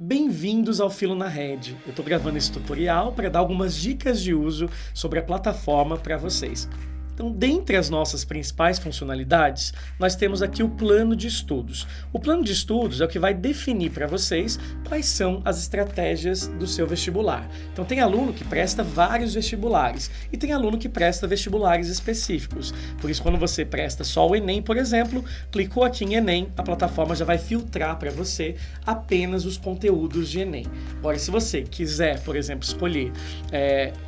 Bem-vindos ao Filo na Rede. Eu estou gravando esse tutorial para dar algumas dicas de uso sobre a plataforma para vocês. Então, dentre as nossas principais funcionalidades, nós temos aqui o plano de estudos. O plano de estudos é o que vai definir para vocês quais são as estratégias do seu vestibular. Então, tem aluno que presta vários vestibulares e tem aluno que presta vestibulares específicos. Por isso, quando você presta só o Enem, por exemplo, clicou aqui em Enem, a plataforma já vai filtrar para você apenas os conteúdos de Enem. Agora, se você quiser, por exemplo, escolher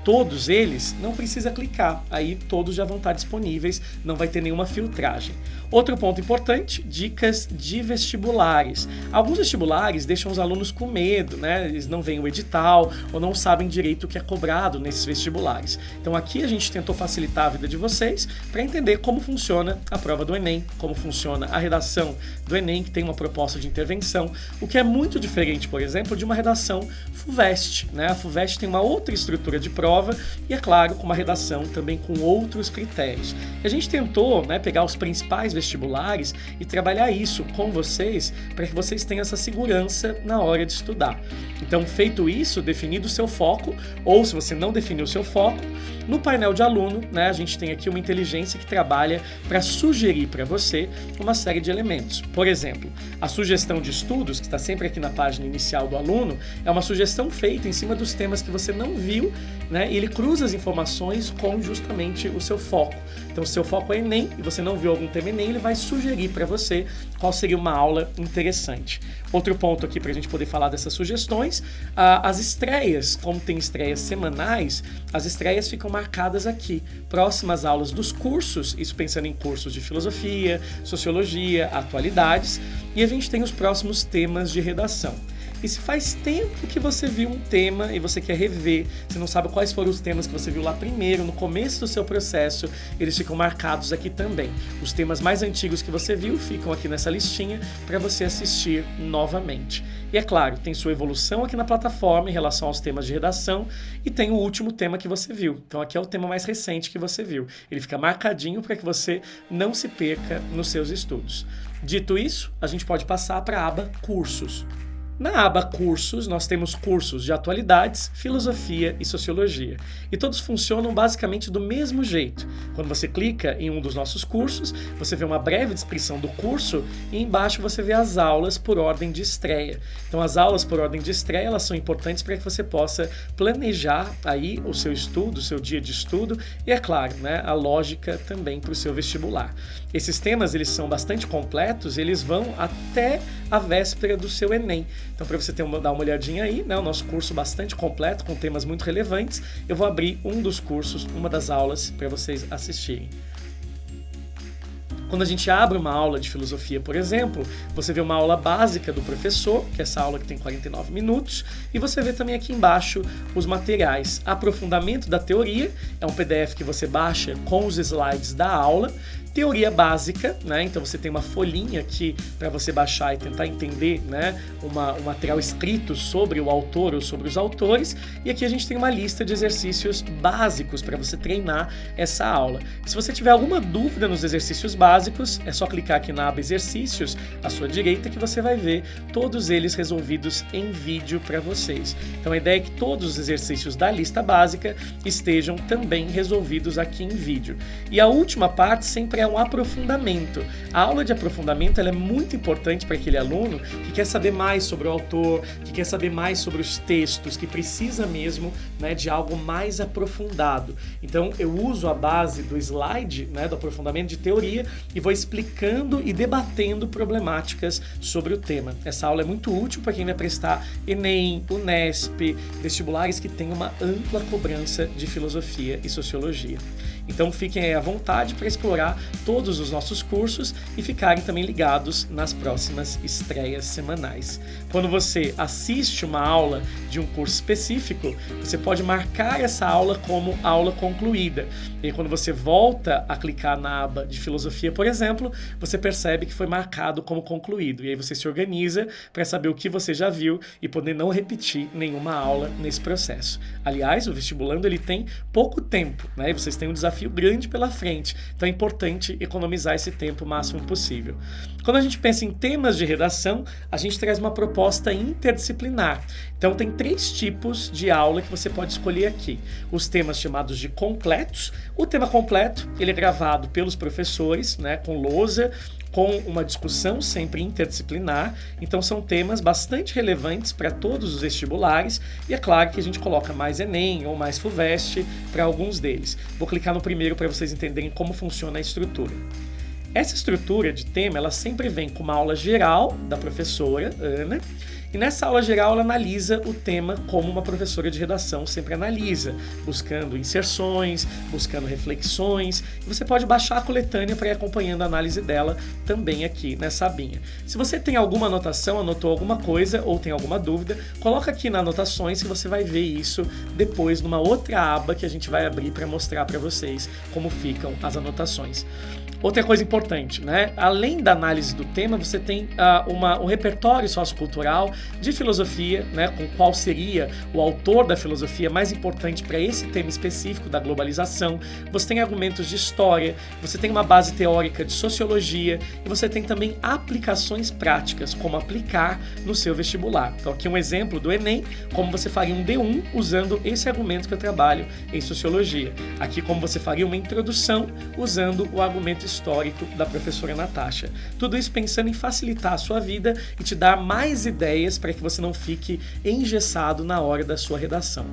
todos eles, não precisa clicar, aí todos já vão estar disponíveis, não vai ter nenhuma filtragem. Outro ponto importante, dicas de vestibulares. Alguns vestibulares deixam os alunos com medo, né? Eles não veem o edital ou não sabem direito o que é cobrado nesses vestibulares. Então aqui a gente tentou facilitar a vida de vocês para entender como funciona a prova do Enem, como funciona a redação do Enem, que tem uma proposta de intervenção, o que é muito diferente, por exemplo, de uma redação FUVEST, né? A FUVEST tem uma outra estrutura de prova e, é claro, com uma redação também com outros critérios. E a gente tentou, né, pegar os principais vestibulares e trabalhar isso com vocês para que vocês tenham essa segurança na hora de estudar. Então, feito isso, definido o seu foco, ou se você não definiu o seu foco, no painel de aluno, né, a gente tem aqui uma inteligência que trabalha para sugerir para você uma série de elementos. Por exemplo, a sugestão de estudos, que está sempre aqui na página inicial do aluno, é uma sugestão feita em cima dos temas que você não viu, né, e ele cruza as informações com justamente o seu foco. Então, se o seu foco é Enem e você não viu algum tema Enem, ele vai sugerir para você qual seria uma aula interessante. Outro ponto aqui para a gente poder falar dessas sugestões, as estreias, como tem estreias semanais, as estreias ficam marcadas aqui, próximas aulas dos cursos, isso pensando em cursos de filosofia, sociologia, atualidades, e a gente tem os próximos temas de redação. E se faz tempo que você viu um tema e você quer rever, você não sabe quais foram os temas que você viu lá primeiro, no começo do seu processo, eles ficam marcados aqui também. Os temas mais antigos que você viu ficam aqui nessa listinha para você assistir novamente. E é claro, tem sua evolução aqui na plataforma em relação aos temas de redação e tem o último tema que você viu. Então aqui é o tema mais recente que você viu. Ele fica marcadinho para que você não se perca nos seus estudos. Dito isso, a gente pode passar para a aba Cursos. Na aba Cursos, nós temos cursos de atualidades, filosofia e sociologia. E todos funcionam basicamente do mesmo jeito. Quando você clica em um dos nossos cursos, você vê uma breve descrição do curso e embaixo você vê as aulas por ordem de estreia. Então as aulas por ordem de estreia, elas são importantes para que você possa planejar aí o seu estudo, o seu dia de estudo e, é claro, né, a lógica também para o seu vestibular. Esses temas, eles são bastante completos, eles vão até a véspera do seu Enem. Então, para você dar uma olhadinha aí, né, o nosso curso bastante completo, com temas muito relevantes, eu vou abrir um dos cursos, uma das aulas, para vocês assistirem. Quando a gente abre uma aula de filosofia, por exemplo, você vê uma aula básica do professor, que é essa aula que tem 49 minutos, e você vê também aqui embaixo os materiais. Aprofundamento da teoria, é um PDF que você baixa com os slides da aula. Teoria básica, né? Então você tem uma folhinha aqui para você baixar e tentar entender, né, um material escrito sobre o autor ou sobre os autores. E aqui a gente tem uma lista de exercícios básicos para você treinar essa aula. Se você tiver alguma dúvida nos exercícios básicos, é só clicar aqui na aba Exercícios à sua direita que você vai ver todos eles resolvidos em vídeo para vocês. Então a ideia é que todos os exercícios da lista básica estejam também resolvidos aqui em vídeo. E a última parte sempre é um aprofundamento. A aula de aprofundamento ela é muito importante para aquele aluno que quer saber mais sobre o autor, que quer saber mais sobre os textos, que precisa mesmo, né, de algo mais aprofundado. Então eu uso a base do slide, né, do aprofundamento de teoria e vou explicando e debatendo problemáticas sobre o tema. Essa aula é muito útil para quem vai prestar Enem, Unesp, vestibulares que têm uma ampla cobrança de filosofia e sociologia. Então fiquem aí à vontade para explorar todos os nossos cursos e ficarem também ligados nas próximas estreias semanais. Quando você assiste uma aula de um curso específico, você pode marcar essa aula como aula concluída. E aí, quando você volta a clicar na aba de filosofia, por exemplo, você percebe que foi marcado como concluído. E aí você se organiza para saber o que você já viu e poder não repetir nenhuma aula nesse processo. Aliás, o vestibulando ele tem pouco tempo, né? E vocês têm um desafio desafio grande pela frente. Então é importante economizar esse tempo o máximo possível. Quando a gente pensa em temas de redação, a gente traz uma proposta interdisciplinar. Então tem 3 tipos de aula que você pode escolher aqui. Os temas chamados de completos. O tema completo, ele é gravado pelos professores, né, com lousa, com uma discussão sempre interdisciplinar. Então são temas bastante relevantes para todos os vestibulares e é claro que a gente coloca mais Enem ou mais FUVEST para alguns deles. Vou clicar no primeiro para vocês entenderem como funciona a estrutura. Essa estrutura de tema, ela sempre vem com uma aula geral da professora Ana, e nessa aula geral ela analisa o tema como uma professora de redação sempre analisa, buscando inserções, buscando reflexões, e você pode baixar a coletânea para ir acompanhando a análise dela também aqui nessa abinha. Se você tem alguma anotação, anotou alguma coisa ou tem alguma dúvida, coloca aqui nas anotações que você vai ver isso depois numa outra aba que a gente vai abrir para mostrar para vocês como ficam as anotações. Outra coisa importante, né? Além da análise do tema, você tem um repertório sociocultural de filosofia, né? Com qual seria o autor da filosofia mais importante para esse tema específico da globalização. Você tem argumentos de história, você tem uma base teórica de sociologia e você tem também aplicações práticas, como aplicar no seu vestibular. Então aqui um exemplo do Enem, como você faria um D1 usando esse argumento que eu trabalho em sociologia. Aqui como você faria uma introdução usando o argumento histórico da professora Natasha. Tudo isso pensando em facilitar a sua vida e te dar mais ideias para que você não fique engessado na hora da sua redação.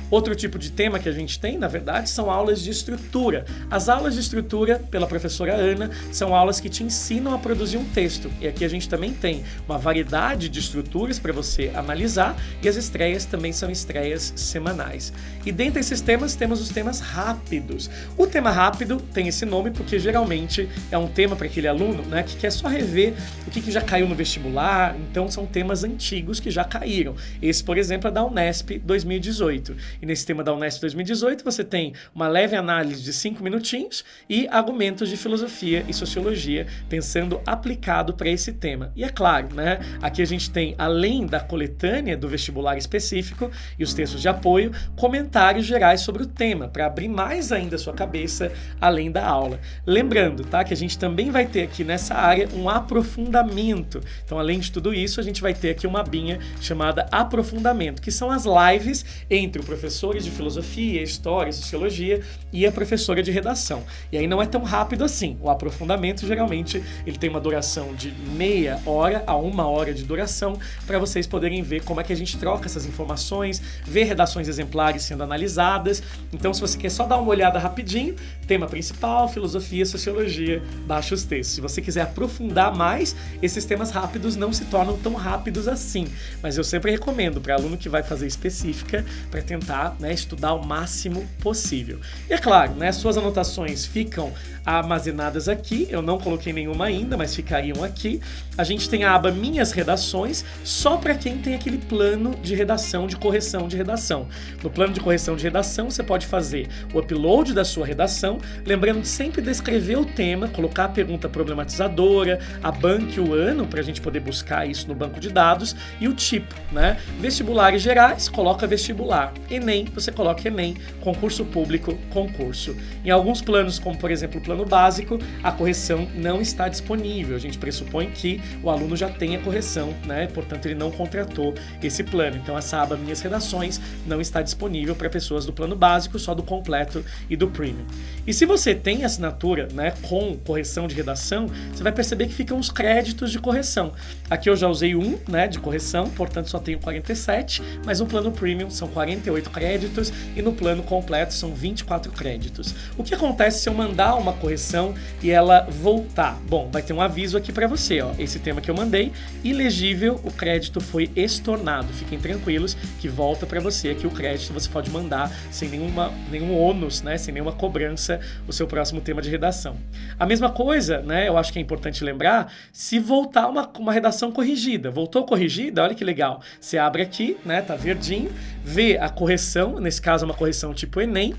Outro tipo de tema que a gente tem, na verdade, são aulas de estrutura. As aulas de estrutura, pela professora Ana, são aulas que te ensinam a produzir um texto. E aqui a gente também tem uma variedade de estruturas para você analisar e as estreias também são estreias semanais. E dentre esses temas, temos os temas rápidos. O tema rápido tem esse nome porque geralmente é um tema para aquele aluno, né, que quer só rever o que já caiu no vestibular, então são temas antigos que já caíram. Esse, por exemplo, é da Unesp 2018. E nesse tema da Unesp 2018 você tem uma leve análise de 5 minutinhos e argumentos de filosofia e sociologia, pensando aplicado para esse tema. E é claro, né, aqui a gente tem, além da coletânea do vestibular específico e os textos de apoio, comentários gerais sobre o tema, para abrir mais ainda a sua cabeça além da aula. Lembrando, tá, que a gente também vai ter aqui nessa área um aprofundamento. Então, além de tudo isso, a gente vai ter aqui uma abinha chamada aprofundamento, que são as lives entre o professores de filosofia, história, sociologia e a professora de redação. E aí não é tão rápido assim. O aprofundamento, geralmente, ele tem uma duração de meia hora a 1 hora de duração, para vocês poderem ver como é que a gente troca essas informações, ver redações exemplares sendo analisadas. Então, se você quer só dar uma olhada rapidinho, tema principal, filosofia, sociologia, baixa os textos. Se você quiser aprofundar mais, esses temas rápidos não se tornam tão rápidos assim. Mas eu sempre recomendo para aluno que vai fazer específica, para tentar, né, estudar o máximo possível. E é claro, né, suas anotações ficam armazenadas aqui, eu não coloquei nenhuma ainda, mas ficariam aqui. A gente tem a aba Minhas Redações, só para quem tem aquele plano de redação, de correção de redação. No plano de correção de redação, você pode fazer o upload da sua redação, lembrando de sempre descrever o tema, colocar a pergunta problematizadora, a banca e o ano, para a gente poder buscar isso no banco de dados, e o tipo, né? Vestibulares gerais, coloca vestibular. Enem, você coloca Enem, concurso público, concurso. Em alguns planos, como por exemplo o plano básico, a correção não está disponível. A gente pressupõe que o aluno já tem a correção, né? Portanto, ele não contratou esse plano. Então, essa aba Minhas Redações não está disponível para pessoas do plano básico, só do completo e do premium. E se você tem assinatura, né, com correção de redação, você vai perceber que ficam os créditos de correção. Aqui eu já usei um, né, de correção, portanto só tenho 47, mas no plano premium são 48 créditos e no plano completo são 24 créditos. O que acontece se eu mandar uma correção e ela voltar? Bom, vai ter um aviso aqui para você, ó, esse tema que eu mandei, ilegível, o crédito foi estornado. Fiquem tranquilos que volta para você aqui o crédito, você pode mandar sem nenhum ônus, né, sem nenhuma cobrança o seu próximo tema de redação. A mesma coisa, né, eu acho que é importante lembrar, se voltar uma redação corrigida. Voltou corrigida? Olha que legal. Você abre aqui, né, tá verdinho, vê a correção, nesse caso é uma correção tipo Enem,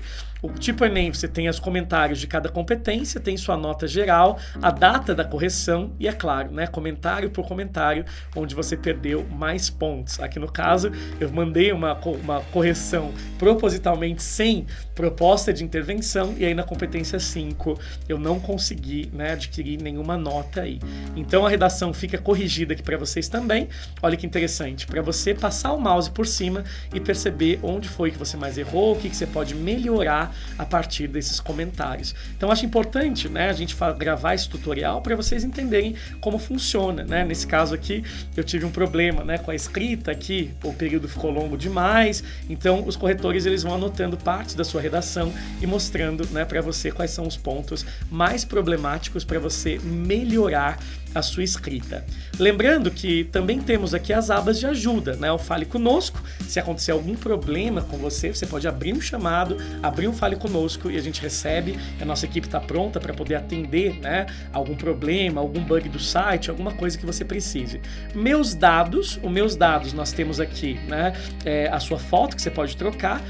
O tipo Enem, você tem os comentários de cada competência, tem sua nota geral, a data da correção e, é claro, né, comentário por comentário, onde você perdeu mais pontos. Aqui no caso, eu mandei uma correção propositalmente sem proposta de intervenção e aí na competência 5 eu não consegui, né, adquirir nenhuma nota aí. Então a redação fica corrigida aqui para vocês também. Olha que interessante, para você passar o mouse por cima e perceber onde foi que você mais errou, o que você pode melhorar a partir desses comentários. Então acho importante, né, a gente gravar esse tutorial para vocês entenderem como funciona, né? Nesse caso aqui eu tive um problema, né, com a escrita aqui, o período ficou longo demais, então os corretores eles vão anotando partes da sua redação e mostrando, né, para você quais são os pontos mais problemáticos para você melhorar a sua escrita. Lembrando que também temos aqui as abas de ajuda, né? O Fale Conosco. Se acontecer algum problema com você, você pode abrir um chamado, abrir um Fale Conosco e a gente recebe. A nossa equipe está pronta para poder atender, né, algum problema, algum bug do site, alguma coisa que você precise. Os meus dados nós temos aqui, né, a sua foto que você pode trocar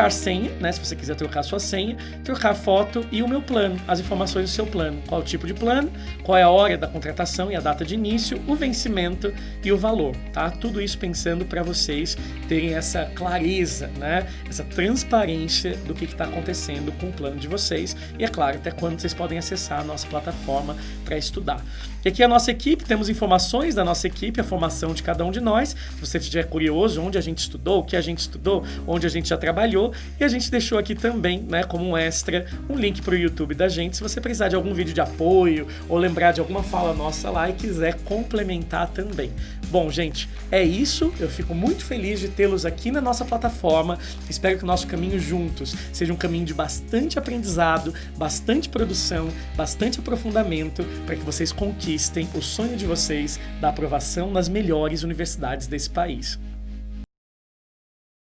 senha, né, se você quiser trocar sua senha, trocar foto e o meu plano, as informações do seu plano, qual é o tipo de plano, qual é a hora da contratação e a data de início, o vencimento e o valor, tá? Tudo isso pensando para vocês terem essa clareza, né? Essa transparência do que está acontecendo com o plano de vocês e, é claro, até quando vocês podem acessar a nossa plataforma para estudar. E aqui a nossa equipe, temos informações da nossa equipe, a formação de cada um de nós. Se você estiver curioso onde a gente estudou, o que a gente estudou, onde a gente já trabalhou, e a gente deixou aqui também, né, como um extra, um link para o YouTube da gente, se você precisar de algum vídeo de apoio ou lembrar de alguma fala nossa lá e quiser complementar também. Bom, gente, é isso. Eu fico muito feliz de tê-los aqui na nossa plataforma. Espero que o nosso caminho juntos seja um caminho de bastante aprendizado, bastante produção, bastante aprofundamento, para que vocês conquistem o sonho de vocês da aprovação nas melhores universidades desse país.